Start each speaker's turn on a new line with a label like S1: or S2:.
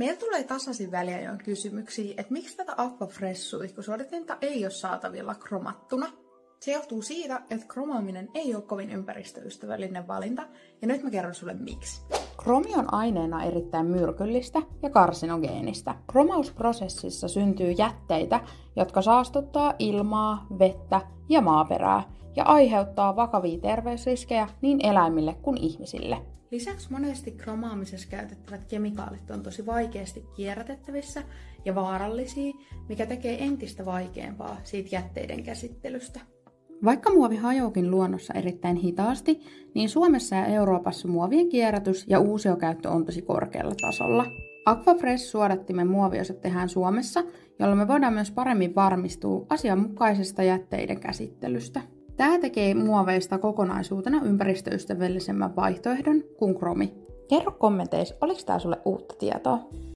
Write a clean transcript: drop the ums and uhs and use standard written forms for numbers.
S1: Meillä tulee tasaisin väliajoin kysymyksiä, että miksi tätä Aquafresh-suihkusuodatinta ei ole saatavilla kromattuna. Se johtuu siitä, että kromaaminen ei ole kovin ympäristöystävällinen valinta, ja nyt mä kerron sulle miksi.
S2: Kromi on aineena erittäin myrkyllistä ja karsinogeenistä. Kromausprosessissa syntyy jätteitä, jotka saastuttaa ilmaa, vettä ja maaperää ja aiheuttaa vakavia terveysriskejä niin eläimille kuin ihmisille.
S1: Lisäksi monesti kromaamisessa käytettävät kemikaalit on tosi vaikeasti kierrätettävissä ja vaarallisia, mikä tekee entistä vaikeampaa siitä jätteiden käsittelystä.
S2: Vaikka muovi hajoakin luonnossa erittäin hitaasti, niin Suomessa ja Euroopassa muovien kierrätys ja uusiokäyttö on tosi korkealla tasolla. Aquafresh-suodattimen muoviosat tehdään Suomessa, jolloin me voidaan myös paremmin varmistua asianmukaisesta jätteiden käsittelystä. Tämä tekee muoveista kokonaisuutena ympäristöystävällisemmän vaihtoehdon kuin kromi. Kerro kommenteissa, oliko tämä sulle uutta tietoa?